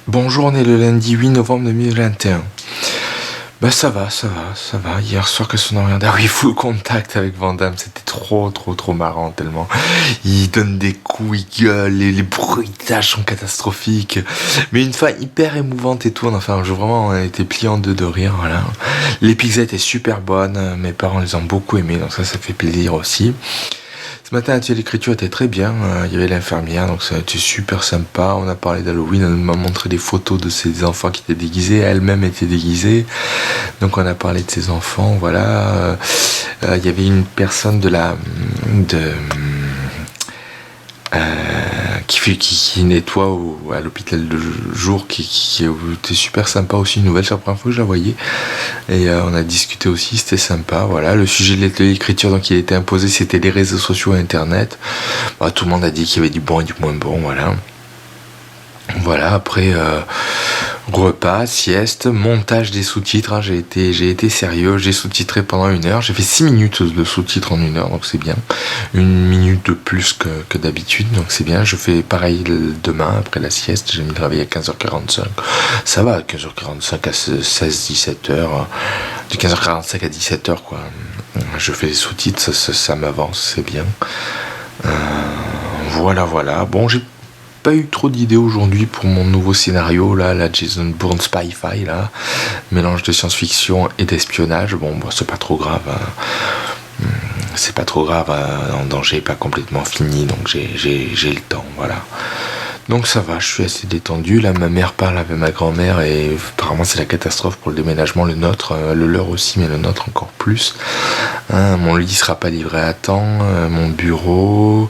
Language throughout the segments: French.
Bonjour, on est le lundi 8 novembre 2021. Bah ça va. Hier soir, qu'est-ce qu'on a regardé? Ah oui, Full Contact avec Van Damme, c'était trop marrant tellement. Il donne des coups, il gueule, les bruitages sont catastrophiques. Mais une fin hyper émouvante et tout, enfin, vraiment, on a été plié en deux de rire, voilà. Les pizzas étaient super bonnes, mes parents les ont beaucoup aimées, donc ça fait plaisir aussi. Ce matin, l'atelier d'écriture était très bien. Il y avait l'infirmière, donc ça a été super sympa. On a parlé d'Halloween, elle m'a montré des photos de ses enfants qui étaient déguisés. Elle-même était déguisée. Donc on a parlé de ses enfants, voilà. Il y avait une personne qui nettoie à l'hôpital de jour qui était super sympa aussi, une nouvelle, c'est la première fois que je la voyais et on a discuté aussi, c'était sympa, voilà. Le sujet de l'atelier d'écriture, donc il était imposé, c'était les réseaux sociaux et internet. Tout le monde a dit qu'il y avait du bon et du moins bon, voilà. Après repas, sieste, montage des sous-titres, hein. J'ai été sérieux, j'ai sous-titré pendant 1 heure, j'ai fait 6 minutes de sous-titres en 1 heure, donc c'est bien. 1 minute de plus que d'habitude, donc c'est bien. Je fais pareil demain, après la sieste, j'ai mis le réveil à 15h45. Ça va, 15h45 à 16-17h, de 15h45 à 17h, quoi. Je fais les sous-titres, ça m'avance, c'est bien. Voilà. Bon, j'ai pas eu trop d'idées aujourd'hui pour mon nouveau scénario là, la Jason Bourne Spy-Fi là, mélange de science-fiction et d'espionnage. Bon, c'est pas trop grave, hein. C'est pas trop grave, En danger est pas complètement fini, donc j'ai le temps, voilà. Donc ça va, je suis assez détendu. Là, ma mère parle avec ma grand-mère et apparemment c'est la catastrophe pour le déménagement, le nôtre, le leur aussi, mais le nôtre encore plus. Mon lit sera pas livré à temps, mon bureau,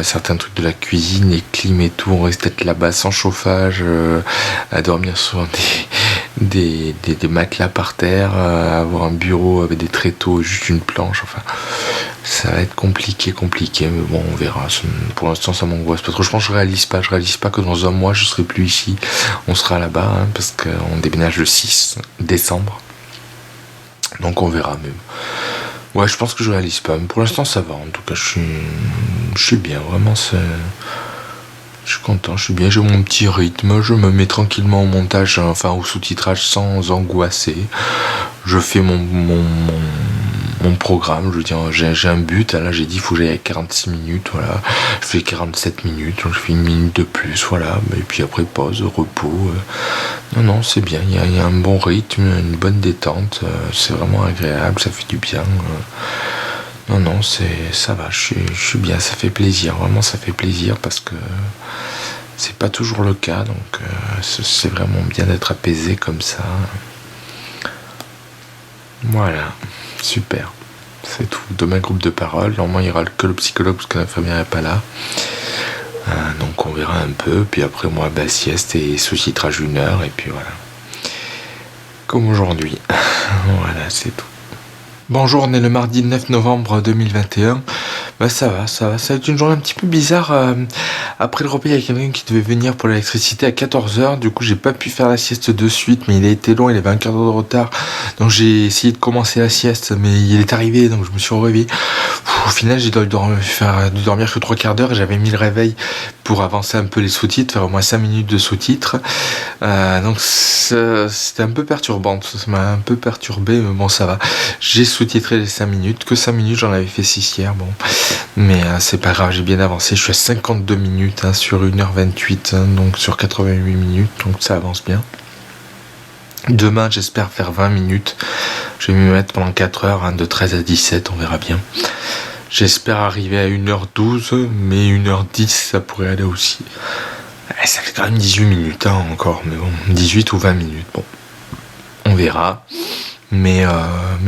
certains trucs de la cuisine, les clims et tout, on reste peut-être là-bas sans chauffage, à dormir sur des matelas par terre, avoir un bureau avec des tréteaux, juste une planche, enfin ça va être compliqué, mais bon, on verra. Pour l'instant, ça m'angoisse pas trop. Je pense que je réalise pas que dans un mois, je serai plus ici. On sera là-bas, hein, parce qu'on déménage le 6 décembre. Donc on verra, mais ouais, je pense que je réalise pas. Mais pour l'instant, ça va. En tout cas, je suis bien. Vraiment, je suis content, je suis bien. J'ai mon petit rythme. Je me mets tranquillement au montage, enfin au sous-titrage, sans angoisser. Je fais mon programme, je veux dire, j'ai un but, là j'ai dit il faut que j'aille à 46 minutes, voilà, je fais 47 minutes, donc je fais 1 minute de plus, voilà, et puis après pause, repos, non, c'est bien, il y a un bon rythme, une bonne détente, c'est vraiment agréable, ça fait du bien, non, ça va, je suis bien, ça fait plaisir, vraiment ça fait plaisir parce que c'est pas toujours le cas, donc c'est vraiment bien d'être apaisé comme ça. Voilà, super, c'est tout. Demain, groupe de parole. Normalement, il y aura que le psychologue parce que l'infirmière n'est pas là. Donc, on verra un peu. Puis après, moi, sieste et sous-titrage 1 heure. Et puis voilà. Comme aujourd'hui. Voilà, c'est tout. Bonjour, on est le mardi 9 novembre 2021. Ça va. Ça va être une journée un petit peu bizarre. Après le repas, il y a quelqu'un qui devait venir pour l'électricité à 14h. Du coup, j'ai pas pu faire la sieste de suite, mais il a été long, il avait un quart d'heure de retard. Donc j'ai essayé de commencer la sieste, mais il est arrivé, donc je me suis réveillé. Au final, j'ai dû dormir que 3 quarts d'heure et j'avais mis le réveil pour avancer un peu les sous-titres, faire au moins 5 minutes de sous-titres. Donc c'était un peu perturbant, ça m'a un peu perturbé, mais bon, ça va. J'ai sous-titré les 5 minutes, que 5 minutes, j'en avais fait 6 hier, bon. Mais c'est pas grave, j'ai bien avancé, je suis à 52 minutes sur 1h28, donc sur 88 minutes, donc ça avance bien. Demain, j'espère faire 20 minutes. Je vais m'y mettre pendant 4 heures, de 13 à 17, on verra bien. J'espère arriver à 1h12, mais 1h10, ça pourrait aller aussi. Ça fait quand même 18 minutes encore, mais bon, 18 ou 20 minutes, bon. On verra. Mais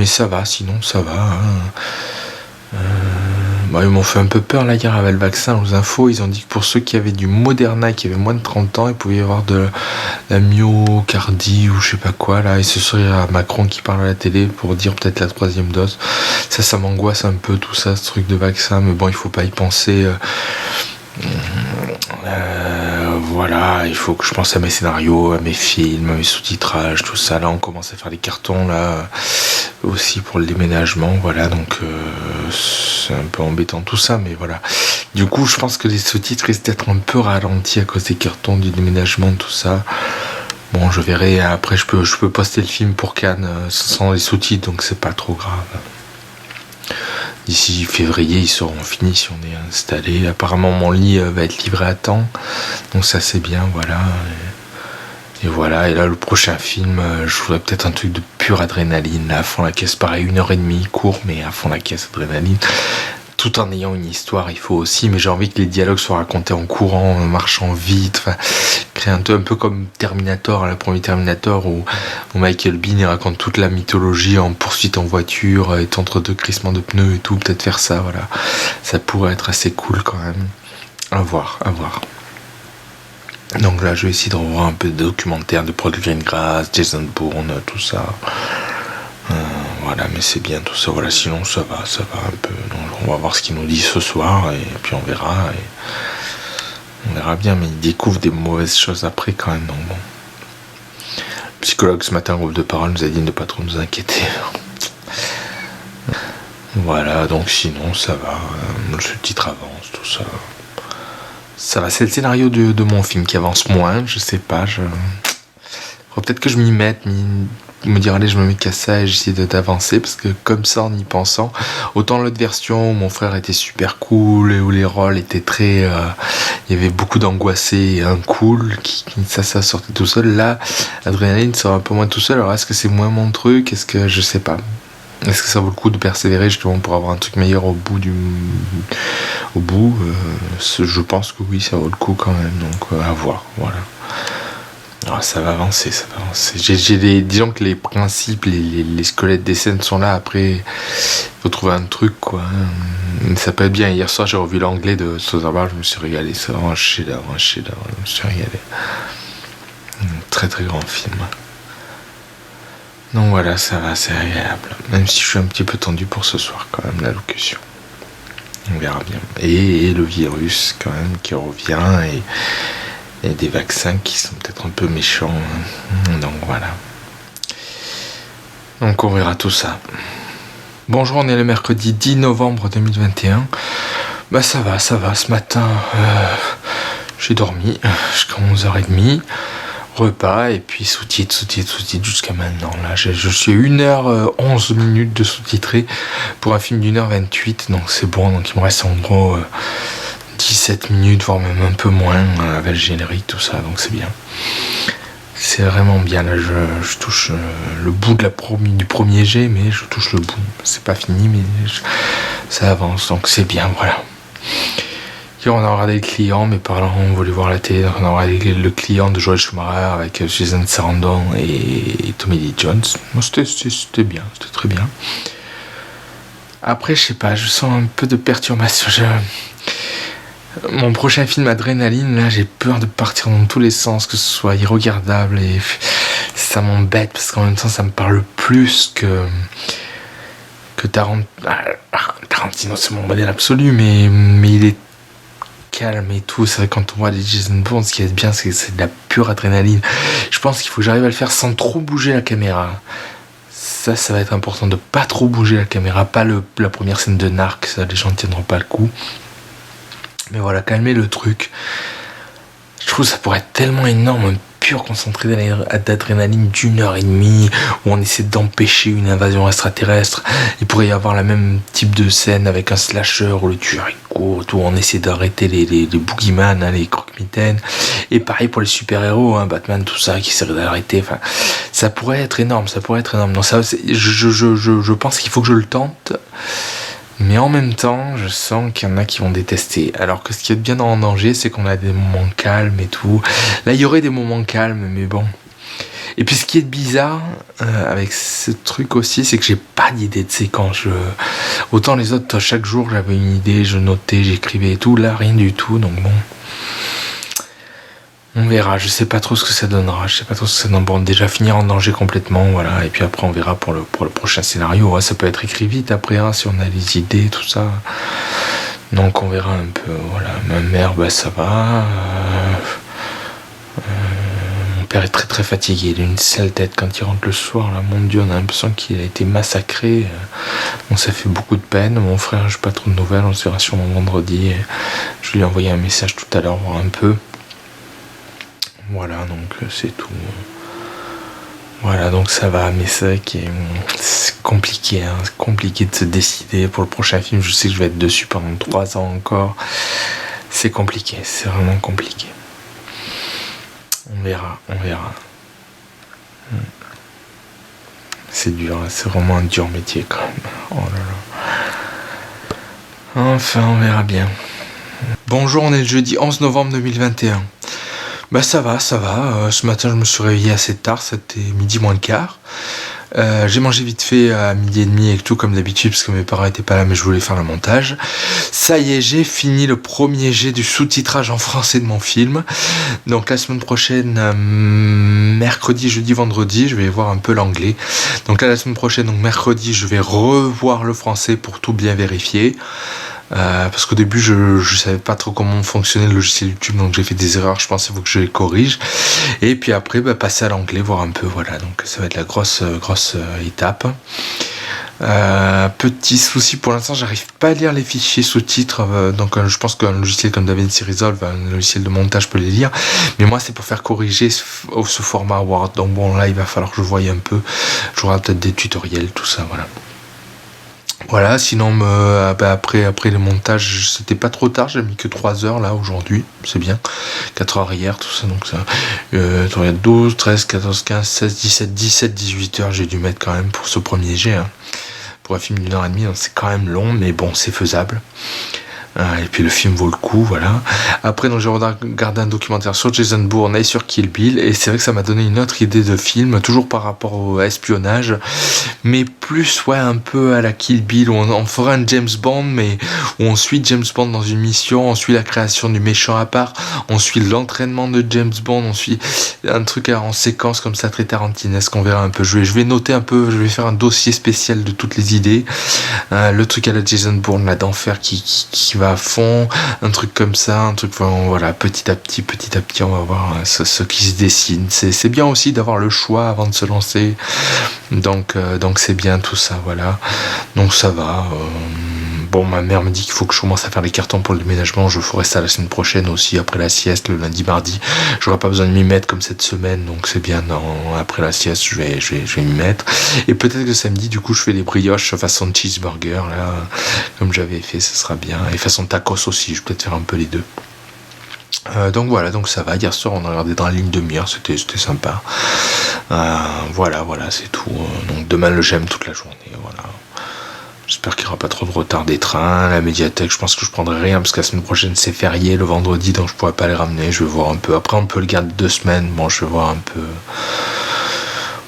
ça va, sinon ça va. Ils m'ont fait un peu peur là hier avec le vaccin aux infos. Ils ont dit que pour ceux qui avaient du Moderna, qui avaient moins de 30 ans, il pouvait y avoir de la myocardie ou je sais pas quoi là. Et ce serait Macron qui parle à la télé pour dire peut-être la 3e dose. Ça m'angoisse un peu tout ça, ce truc de vaccin. Mais bon, il faut pas y penser. Voilà, il faut que je pense à mes scénarios, à mes films, à mes sous-titrages, tout ça. Là, on commence à faire les cartons là aussi pour le déménagement. Voilà, donc c'est un peu embêtant tout ça, mais voilà. Du coup, je pense que les sous-titres risquent d'être un peu ralentis à cause des cartons, du déménagement, tout ça. Bon, je verrai. Après, je peux poster le film pour Cannes sans les sous-titres, donc c'est pas trop grave. D'ici février, ils seront finis si on est installé. Apparemment, mon lit va être livré à temps, donc ça c'est bien, voilà. Et voilà, et là, le prochain film, je voudrais peut-être un truc de pure adrénaline, là, à fond la caisse, pareil, 1h30, court, mais à fond la caisse, adrénaline. Tout en ayant une histoire, il faut aussi, mais j'ai envie que les dialogues soient racontés en courant, en marchant vite, enfin, créer un peu comme Terminator, le premier Terminator, où Michael Biehn il raconte toute la mythologie en poursuite en voiture, et entre deux crissements de pneus et tout, peut-être faire ça, voilà. Ça pourrait être assez cool quand même. À voir, à voir. Donc là, je vais essayer de revoir un peu de documentaires de Paul Greengrass, Jason Bourne, tout ça. Voilà, mais c'est bien tout ça. Voilà, sinon ça va un peu. Donc, on va voir ce qu'il nous dit ce soir et puis on verra. On verra bien, mais il découvre des mauvaises choses après quand même. Donc bon. Le psychologue ce matin, groupe de parole, nous a dit de ne pas trop nous inquiéter. Voilà, donc sinon ça va. Le titre avance, tout ça. Ça va, c'est le scénario de mon film qui avance moins, je sais pas, faudrait peut-être que je m'y mette, me dire allez je me mets qu'à ça et j'essaie d'avancer, parce que comme ça en y pensant, autant l'autre version où mon frère était super cool et où les rôles étaient très... il y avait beaucoup d'angoissés et un cool, ça sortait tout seul, là, Adrénaline sort un peu moins tout seul, alors est-ce que c'est moins mon truc, est-ce que je sais pas. Est-ce que ça vaut le coup de persévérer justement pour avoir un truc meilleur au bout je pense que oui, ça vaut le coup quand même, donc à voir, voilà. Alors, ça va avancer. Disons que les principes, les squelettes des scènes sont là, après il faut trouver un truc quoi. Ça peut être bien. Hier soir j'ai revu l'anglais de Soderbergh, je me suis régalé, c'est vraiment un chef-d'œuvre, je me suis régalé. Très très grand film. Donc voilà, ça va, c'est agréable. Même si je suis un petit peu tendu pour ce soir quand même, la locution. On verra bien. Et le virus quand même qui revient et des vaccins qui sont peut-être un peu méchants. Donc voilà. Donc on verra tout ça. Bonjour, on est le mercredi 10 novembre 2021. Bah ça va. Ce matin, j'ai dormi jusqu'à 11h30. Repas et puis sous-titres jusqu'à maintenant. Là, je suis à 1h11 de sous-titré pour un film d'1h28, donc c'est bon. Donc il me reste en gros 17 minutes, voire même un peu moins avec le générique, tout ça, donc c'est bien. C'est vraiment bien. Là, je touche le bout du premier jet, mais je touche le bout. C'est pas fini, mais ça avance, donc c'est bien, voilà. Hier, on a regardé le client, mes parents ont voulu voir la télé, donc on a regardé le client de Joel Schumacher avec Jason Sarandon et Tommy Lee Jones. Bon, c'était bien, c'était très bien. Après, je sais pas, je sens un peu de perturbation. Mon prochain film Adrénaline, là, j'ai peur de partir dans tous les sens, que ce soit irregardable, et ça m'embête parce qu'en même temps, ça me parle plus que Tarantino, c'est mon modèle absolu, mais il est calme et tout. C'est vrai, quand on voit les Jason Bourne, ce qui est bien, c'est de la pure adrénaline. Je pense qu'il faut que j'arrive à le faire sans trop bouger la caméra. Ça va être important de pas trop bouger la caméra, pas la première scène de Narc, ça les gens ne tiendront pas le coup. Mais voilà, calmer le truc. Je trouve que ça pourrait être tellement énorme, un pur concentré d'adrénaline d'1h30 où on essaie d'empêcher une invasion extraterrestre. Il pourrait y avoir la même type de scène avec un slasher où le tueur il court, où on essaie d'arrêter les boogeyman, les croque-mitaines. Et pareil pour les super-héros, Batman, tout ça, qui essaie d'arrêter. Enfin, ça pourrait être énorme. Donc ça, je pense qu'il faut que je le tente. Mais en même temps, je sens qu'il y en a qui vont détester. Alors que ce qui est bien En Danger, c'est qu'on a des moments calmes et tout. Là, il y aurait des moments calmes, mais bon. Et puis ce qui est bizarre avec ce truc aussi, c'est que j'ai pas d'idée de séquence. Autant les autres, chaque jour, j'avais une idée, je notais, j'écrivais et tout. Là, rien du tout, donc bon. On verra, je sais pas trop ce que ça donnera. Bon, déjà finir En Danger complètement, voilà. Et puis après, on verra pour le prochain scénario. Ouais, ça peut être écrit vite après, si on a les idées, tout ça. Donc on verra un peu, voilà. Ma mère, ça va. Mon père est très très fatigué, il a une sale tête quand il rentre le soir, là, mon Dieu, on a l'impression qu'il a été massacré. Bon, ça fait beaucoup de peine. Mon frère, j'ai pas trop de nouvelles, on se verra sûrement vendredi. Je lui ai envoyé un message tout à l'heure, voir un peu. Voilà, donc c'est tout. Voilà, donc ça va, mais c'est vrai que c'est compliqué, hein. C'est compliqué de se décider pour le prochain film. Je sais que je vais être dessus pendant 3 ans encore. C'est compliqué, c'est vraiment compliqué. On verra. C'est dur, hein. C'est vraiment un dur métier quand même. Oh là là. Enfin, on verra bien. Bonjour, on est le jeudi 11 novembre 2021. Bah ça va. Ce matin, je me suis réveillé assez tard, c'était midi moins le quart. J'ai mangé vite fait à midi et demi et tout comme d'habitude parce que mes parents étaient pas là mais je voulais faire le montage. Ça y est, j'ai fini le premier jet du sous-titrage en français de mon film. Donc la semaine prochaine, mercredi, jeudi, vendredi, je vais voir un peu l'anglais. Donc là la semaine prochaine, donc mercredi, je vais revoir le français pour tout bien vérifier. Parce qu'au début je savais pas trop comment fonctionnait le logiciel YouTube, donc j'ai fait des erreurs, je pense qu'il faut que je les corrige, et puis après passer à l'anglais, voir un peu, voilà, donc ça va être la grosse étape. Petit souci pour l'instant, j'arrive pas à lire les fichiers sous-titres, donc je pense qu'un logiciel comme DaVinci Resolve, un logiciel de montage peut les lire, mais moi c'est pour faire corriger ce format Word, donc bon là il va falloir que je voie un peu, j'aurai peut-être des tutoriels, tout ça, voilà, sinon après le montage, c'était pas trop tard, j'ai mis que 3 heures là aujourd'hui, c'est bien, 4 heures hier, tout ça, donc ça, 12, 13, 14, 15, 16, 17, 18 heures j'ai dû mettre quand même pour ce premier jet, hein. Pour un film d'1h30, donc c'est quand même long, mais bon, c'est faisable. Et puis le film vaut le coup, voilà. Après, donc j'ai regardé un documentaire sur Jason Bourne et sur Kill Bill, et c'est vrai que ça m'a donné une autre idée de film, toujours par rapport au espionnage, mais plus un peu à la Kill Bill, où on ferait un James Bond, mais où on suit James Bond dans une mission, on suit la création du méchant à part, on suit l'entraînement de James Bond, on suit un truc en séquence comme ça, très tarantinesque, on verra un peu. Je vais noter un peu, je vais faire un dossier spécial de toutes les idées. Le truc à la Jason Bourne, là, d'enfer qui va à fond, un truc comme ça, un truc, voilà, petit à petit, on va voir ce qui se dessine. C'est bien aussi d'avoir le choix avant de se lancer, donc c'est bien tout ça, voilà. Donc ça va. Bon, ma mère me dit qu'il faut que je commence à faire les cartons pour le déménagement. Je ferai ça la semaine prochaine aussi, après la sieste, le lundi, mardi. J'aurai pas besoin de m'y mettre comme cette semaine, donc c'est bien. Après la sieste, je vais m'y mettre. Et peut-être que samedi, du coup, je fais des brioches façon cheeseburger, là, comme j'avais fait, ce sera bien. Et façon tacos aussi, je vais peut-être faire un peu les deux. Donc voilà, donc ça va. Hier soir, on a regardé dans la ligne de mire, c'était sympa. Voilà, c'est tout. Donc demain, le j'aime toute la journée, voilà. J'espère qu'il n'y aura pas trop de retard des trains. La médiathèque, je pense que je prendrai rien parce que la semaine prochaine c'est férié le vendredi, donc je pourrais pas les ramener. Je vais voir un peu. Après on peut le garder 2 semaines. Bon, je vais voir un peu.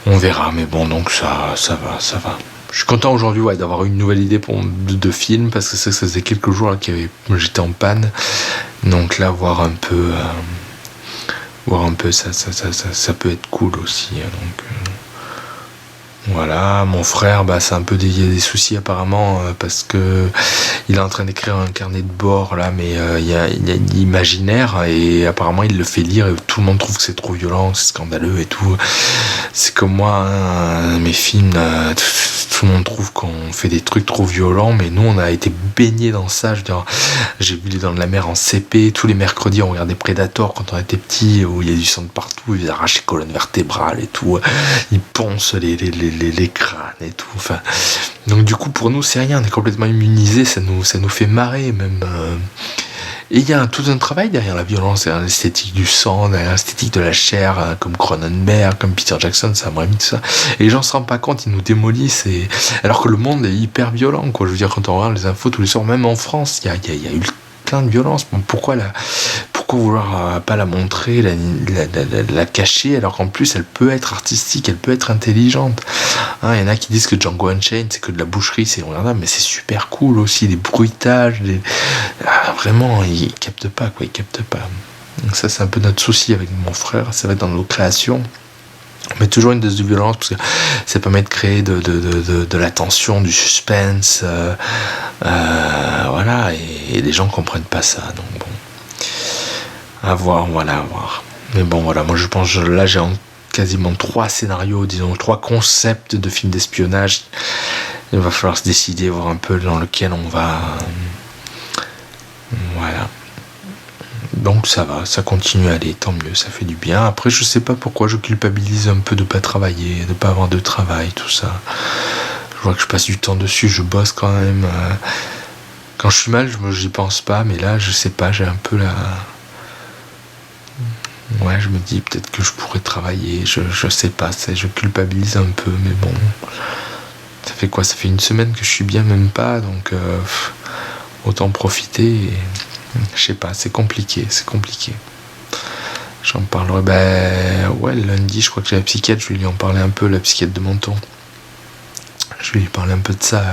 On verra, mais bon, donc ça va. Je suis content aujourd'hui d'avoir une nouvelle idée de film parce que ça faisait quelques jours là, j'étais en panne. Donc là, voir un peu, ça peut être cool aussi. Donc. Voilà, mon frère, c'est un peu il y a des soucis apparemment parce que il est en train d'écrire un carnet de bord là, mais il y a imaginaire et apparemment il le fait lire et tout le monde trouve que c'est trop violent, c'est scandaleux et tout. C'est comme moi, hein, mes films, tout le monde trouve qu'on fait des trucs trop violents, mais nous on a été baignés dans ça. J'ai vu Les Dents de la Mer en CP, tous les mercredis on regardait Predator quand on était petit, où il y a du sang de partout, ils arrachent les colonnes vertébrales et tout, ils poncent les crânes et tout, enfin, donc du coup pour nous c'est rien, on est complètement immunisés, ça nous fait marrer même, et il y a tout un travail derrière la violence, derrière l'esthétique du sang, derrière l'esthétique de la chair, comme Cronenberg, comme Peter Jackson, ça m'a mis tout ça, et les gens se rendent pas compte, ils nous démolissent, alors que le monde est hyper violent, quoi. Je veux dire, quand on regarde les infos tous les soirs, même en France, il y a eu plein de violence. Bon, pourquoi vouloir pas la montrer, la cacher, alors qu'en plus elle peut être artistique, elle peut être intelligente. Il y en a qui disent que Django Unchained c'est que de la boucherie, c'est regardable, mais c'est super cool aussi, des bruitages, vraiment ils captent pas. Donc ça c'est un peu notre souci avec mon frère, ça va être dans nos créations. Mais toujours une dose de violence parce que ça permet de créer de la tension, du suspense, voilà, et les gens comprennent pas ça, donc bon, à voir. Mais bon, voilà, moi je pense là j'ai quasiment 3 scénarios, disons 3 concepts de films d'espionnage. Il va falloir se décider, voir un peu dans lequel on va. Voilà. Donc ça va, ça continue à aller, tant mieux, ça fait du bien. Après, je sais pas pourquoi je culpabilise un peu de pas travailler, de pas avoir de travail, tout ça. Je vois que je passe du temps dessus, je bosse quand même. Quand je suis mal, j'y pense pas, mais là, je sais pas, j'ai un peu la. Ouais, je me dis peut-être que je pourrais travailler, je sais pas, je culpabilise un peu, mais bon. Ça fait quoi? Ça fait une semaine que je suis bien, même pas, donc autant profiter. Et, je sais pas, c'est compliqué. J'en parlerai, ouais, lundi, je crois que j'ai la psychiatre, je vais lui en parler un peu, la psychiatre de Menton. Je vais lui parler un peu de ça,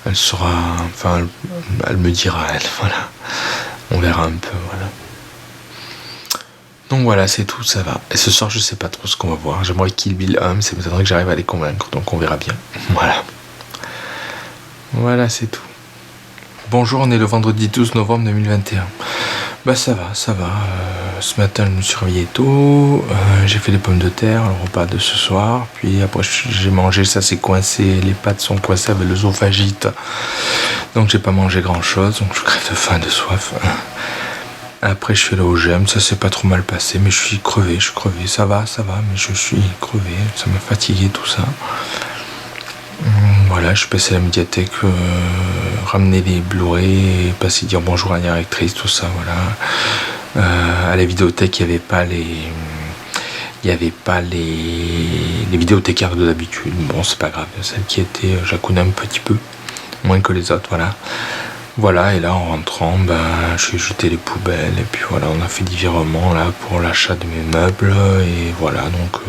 elle sera, enfin, elle me dira, elle, voilà. On verra un peu, voilà. Donc voilà, c'est tout, ça va. Et ce soir, je sais pas trop ce qu'on va voir. J'aimerais Kill Bill 1, mais ça m'étonnerait que j'arrive à les convaincre, donc on verra bien. Voilà. Voilà, c'est tout. Bonjour, on est le vendredi 12 novembre 2021. Ça va. Ce matin, je me suis réveillé tôt. J'ai fait les pommes de terre, le repas de ce soir. Puis après, j'ai mangé, ça s'est coincé. Les pâtes sont coincées avec l'œsophagite. Donc, j'ai pas mangé grand chose. Donc, je crève de faim, de soif. Après, je suis allé au gym. Ça s'est pas trop mal passé. Mais je suis crevé. Ça va. Mais je suis crevé. Ça m'a fatigué, tout ça. Voilà, je suis passé à la médiathèque, ramener les Blu-ray, passer dire bonjour à la directrice, tout ça, voilà. À la vidéothèque, il n'y avait pas les vidéothécaires de d'habitude. Bon, c'est pas grave, celle qui était, je la connais un petit peu, moins que les autres, voilà. Voilà, et là, en rentrant, je vais jeter les poubelles, et puis voilà, on a fait des virements, là, pour l'achat de mes meubles, et voilà, donc...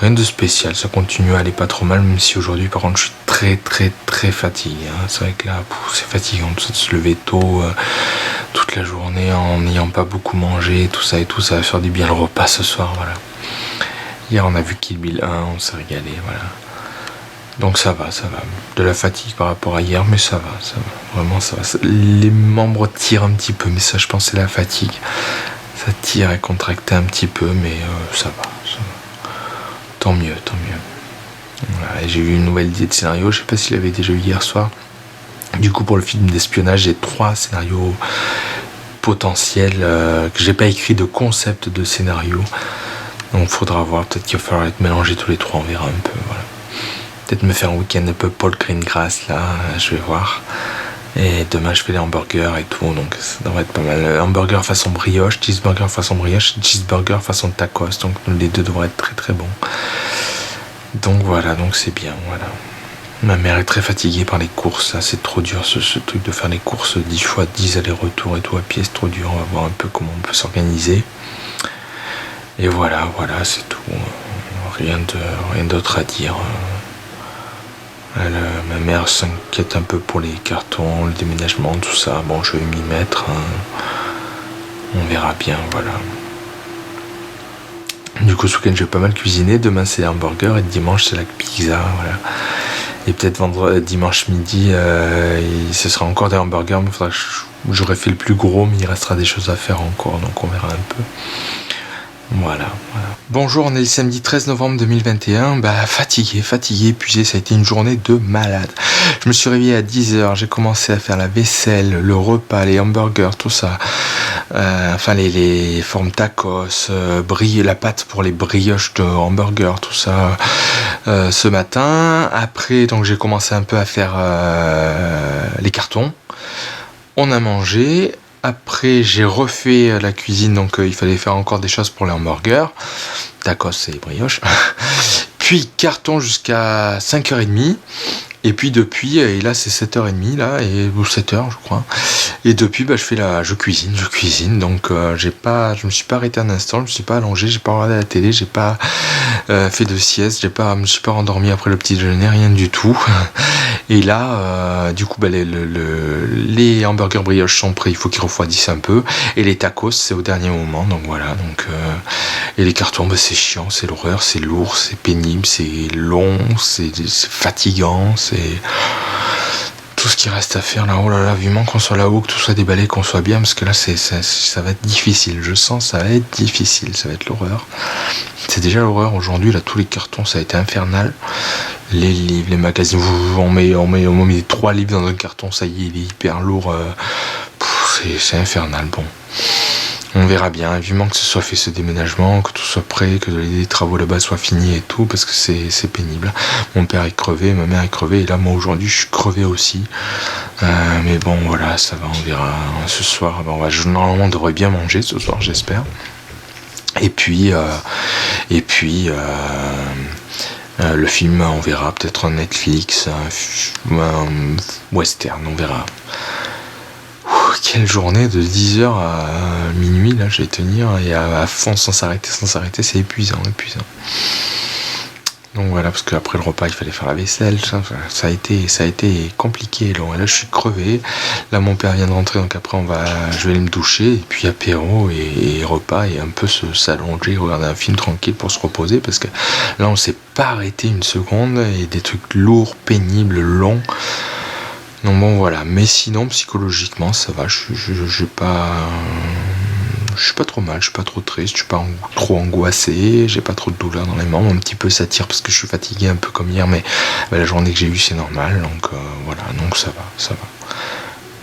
rien de spécial, ça continue à aller pas trop mal, même si aujourd'hui par contre je suis très fatigué. C'est vrai que là, c'est fatigant de se lever tôt toute la journée en n'ayant pas beaucoup mangé, tout ça, ça va faire du bien le repas ce soir, voilà. Hier on a vu Kill Bill 1, on s'est régalé, voilà. Donc ça va. De la fatigue par rapport à hier, mais ça va. Vraiment ça va. Les membres tirent un petit peu, mais ça je pense c'est la fatigue. Ça tire et contracte un petit peu, mais ça va. Tant mieux. Voilà, j'ai eu une nouvelle idée de scénario, je sais pas s'il avait déjà eu hier soir. Du coup, pour le film d'espionnage, j'ai 3 scénarios potentiels que j'ai pas écrit de concept de scénario. Donc faudra voir, peut-être qu'il va falloir être mélangé tous les 3, on verra un peu. Voilà. Peut-être me faire un week-end un peu Paul Greengrass là, je vais voir. Et demain je fais les hamburgers et tout, donc ça devrait être pas mal. Hamburger façon brioche, cheeseburger façon brioche, cheeseburger façon tacos, donc les deux devraient être très bons. Donc voilà, donc c'est bien, voilà. Ma mère est très fatiguée par les courses, là, c'est trop dur ce truc de faire les courses 10 fois 10 allers-retours et tout à pied, c'est trop dur, on va voir un peu comment on peut s'organiser. Et voilà, c'est tout. Rien d'autre à dire. Ma mère s'inquiète un peu pour les cartons, le déménagement, tout ça. Bon, je vais m'y mettre. On verra bien, voilà. Du coup, ce week-end, je vais pas mal cuisiner. Demain, c'est les hamburgers et dimanche, c'est la pizza, voilà. Et peut-être dimanche midi, ce sera encore des hamburgers, mais il faudra que j'aurais fait le plus gros, mais il restera des choses à faire encore, donc on verra un peu. Voilà. Bonjour, on est le samedi 13 novembre 2021, fatigué, épuisé, ça a été une journée de malade. Je me suis réveillé à 10h, j'ai commencé à faire la vaisselle, le repas, les hamburgers, tout ça. Les formes tacos, la pâte pour les brioches de hamburgers, tout ça, ce matin. Après, donc j'ai commencé un peu à faire les cartons. On a mangé. Après, j'ai refait la cuisine, donc il fallait faire encore des choses pour les hamburgers. Tacos et les brioches. Puis carton jusqu'à 5h30. Et puis depuis, et là c'est 7h30 là, ou 7h je crois. Et depuis je cuisine, donc je me suis pas arrêté un instant, je me suis pas allongé, j'ai pas regardé la télé, j'ai pas fait de sieste, je me suis pas rendormi après le petit déjeuner, rien du tout. Et là, du coup, les hamburgers brioches sont prêts, il faut qu'ils refroidissent un peu. Et les tacos, c'est au dernier moment, donc voilà. Et les cartons, c'est chiant, c'est l'horreur, c'est lourd, c'est pénible, c'est long, c'est fatigant, tout ce qui reste à faire là, oh là là, vivement qu'on soit là-haut, que tout soit déballé, qu'on soit bien, parce que là ça va être difficile, je sens ça va être difficile, ça va être l'horreur. C'est déjà l'horreur aujourd'hui, là tous les cartons ça a été infernal. Les livres, les magazines, on met 3 livres dans un carton, ça y est, il est hyper lourd, c'est infernal, bon. On verra bien, vivement que ce soit fait ce déménagement, que tout soit prêt, que les travaux là-bas soient finis et tout, parce que c'est pénible. Mon père est crevé, ma mère est crevée, et là moi aujourd'hui je suis crevé aussi. Mais bon voilà, ça va, on verra. Ce soir, normalement on devrait bien manger ce soir, j'espère. Et puis le film, on verra peut-être en Netflix, un western, on verra. Quelle journée de 10h à minuit, là je vais tenir, et à fond sans s'arrêter, c'est épuisant. Donc voilà, parce qu'après le repas il fallait faire la vaisselle, ça a été compliqué. Là je suis crevé, là mon père vient de rentrer, donc après je vais aller me doucher, et puis apéro et repas, et un peu s'allonger, regarder un film tranquille pour se reposer, parce que là on s'est pas arrêté une seconde, et des trucs lourds, pénibles, longs. Donc bon voilà, mais sinon psychologiquement ça va, je suis pas trop mal, je suis pas trop triste, je suis pas trop angoissé, j'ai pas trop de douleur dans les membres, un petit peu ça tire parce que je suis fatigué un peu comme hier, mais la journée que j'ai eue c'est normal, donc voilà, donc ça va.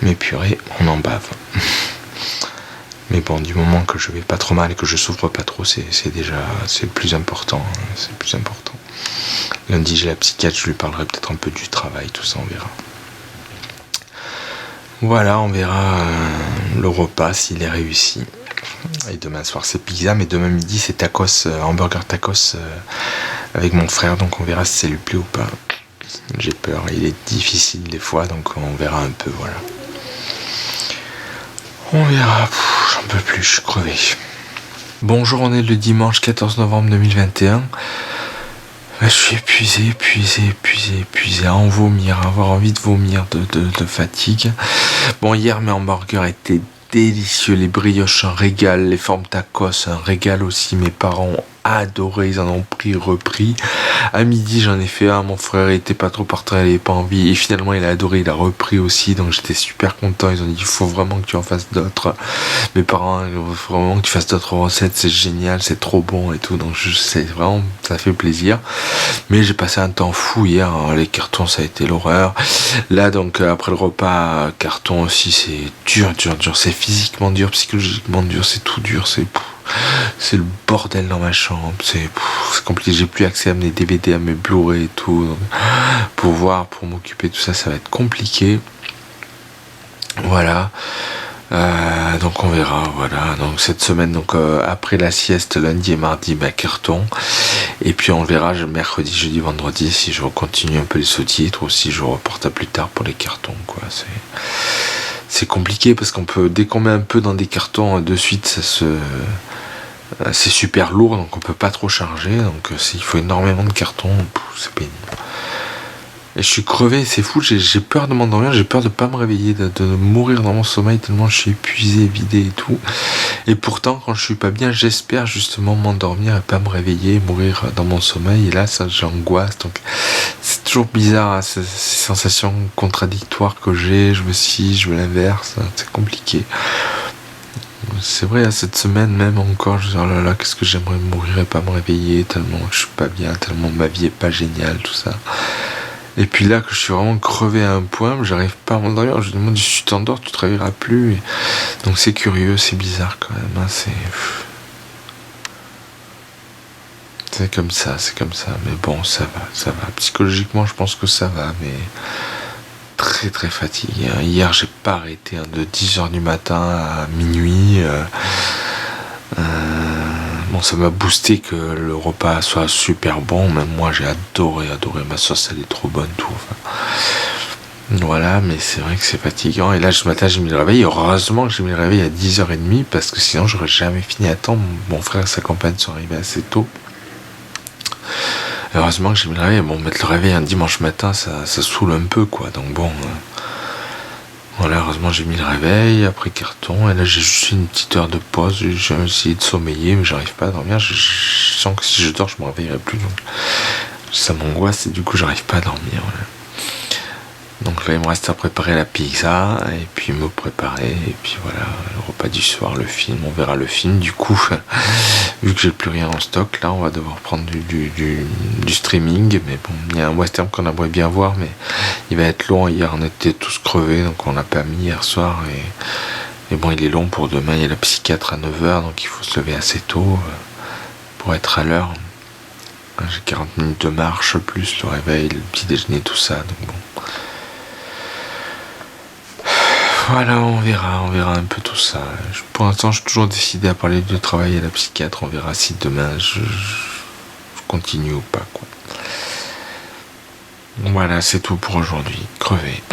Mais purée, on en bave. Mais bon, du moment que je vais pas trop mal et que je souffre pas trop, c'est le plus important, c'est le plus important. Lundi j'ai la psychiatre, je lui parlerai peut-être un peu du travail, tout ça on verra. Voilà, on verra le repas s'il est réussi. Et demain soir c'est pizza, mais demain midi c'est tacos, hamburger tacos avec mon frère, donc on verra si ça lui plaît ou pas. J'ai peur, il est difficile des fois, donc on verra un peu, voilà. On verra, j'en peux plus, je suis crevé. Bonjour, on est le dimanche 14 novembre 2021. Je suis épuisé, à en vomir, à avoir envie de vomir de fatigue. Bon, hier mes hamburgers étaient délicieux, les brioches un régal, les formes tacos un régal aussi, mes parents ont adoré, ils en ont repris. À midi j'en ai fait un, mon frère était pas trop partant, il avait pas envie, et finalement il a adoré, il a repris aussi, donc j'étais super content. Ils ont dit il faut vraiment que tu en fasses d'autres, mes parents, il faut vraiment que tu fasses d'autres recettes, c'est génial, c'est trop bon et tout, donc c'est vraiment, ça fait plaisir. Mais j'ai passé un temps fou hier, les cartons ça a été l'horreur. Là donc après le repas, carton aussi, c'est dur, c'est physiquement dur, psychologiquement dur, c'est tout dur, c'est le bordel dans ma chambre, c'est compliqué, j'ai plus accès à mes DVD, à mes Blu-ray et tout, donc, pour m'occuper de tout ça, ça va être compliqué. Voilà. Donc on verra, voilà. Donc cette semaine, donc après la sieste lundi et mardi, carton. Et puis on verra mercredi, jeudi, vendredi si je continue un peu les sous-titres ou si je reporte à plus tard pour les cartons, quoi. C'est compliqué parce dès qu'on met un peu dans des cartons de suite, c'est super lourd, donc on peut pas trop charger, donc il faut énormément de cartons, c'est pénible. Et je suis crevé, c'est fou, j'ai peur de m'endormir, j'ai peur de pas me réveiller, de mourir dans mon sommeil tellement je suis épuisé, vidé et tout. Et pourtant, quand je suis pas bien, j'espère justement m'endormir et pas me réveiller, mourir dans mon sommeil. Et là, ça, j'angoisse. Donc, c'est toujours bizarre, hein, ces sensations contradictoires que j'ai. Je me scie, je me l'inverse, c'est compliqué. C'est vrai, cette semaine même encore, je dis oh là là, qu'est-ce que j'aimerais mourir et pas me réveiller, tellement je suis pas bien, tellement ma vie est pas géniale, tout ça. Et puis là que je suis vraiment crevé à un point, j'arrive pas à m'endormir, je me demande si tu t'endors, tu te réveilleras plus. Et donc c'est curieux, c'est bizarre quand même, hein, c'est comme ça, mais bon, ça va. Psychologiquement, je pense que ça va, mais très très fatigué. Hier, j'ai pas arrêté, de 10h du matin à minuit. Bon, ça m'a boosté que le repas soit super bon, même moi j'ai adoré, ma sauce elle est trop bonne, tout. Enfin, voilà, mais c'est vrai que c'est fatigant. Et là ce matin j'ai mis le réveil, heureusement que j'ai mis le réveil à 10h30 parce que sinon j'aurais jamais fini à temps. Mon frère et sa compagne sont arrivés assez tôt. Heureusement que j'ai mis le réveil. Bon, mettre le réveil un dimanche matin ça saoule un peu, quoi, donc bon. Voilà, heureusement j'ai mis le réveil, après carton, et là j'ai juste une petite heure de pause, j'ai essayé de sommeiller, mais j'arrive pas à dormir, je sens que si je dors je me réveillerai plus, donc ça m'angoisse et du coup j'arrive pas à dormir. Voilà. Donc là, il me reste à préparer la pizza et puis me préparer. Et puis voilà, le repas du soir, le film. On verra le film. Du coup, vu que j'ai plus rien en stock, là, on va devoir prendre du streaming. Mais bon, il y a un western qu'on aimerait bien voir, mais il va être long. Hier, on était tous crevés, donc on l'a pas mis hier soir. Et bon, il est long pour demain. Il y a la psychiatre à 9h, donc il faut se lever assez tôt pour être à l'heure. J'ai 40 minutes de marche, plus le réveil, le petit déjeuner, tout ça. Donc bon. Voilà, on verra un peu tout ça. Pour l'instant, je suis toujours décidé à parler de travail à la psychiatre. On verra si demain je continue ou pas, quoi. Voilà, c'est tout pour aujourd'hui. Crevé.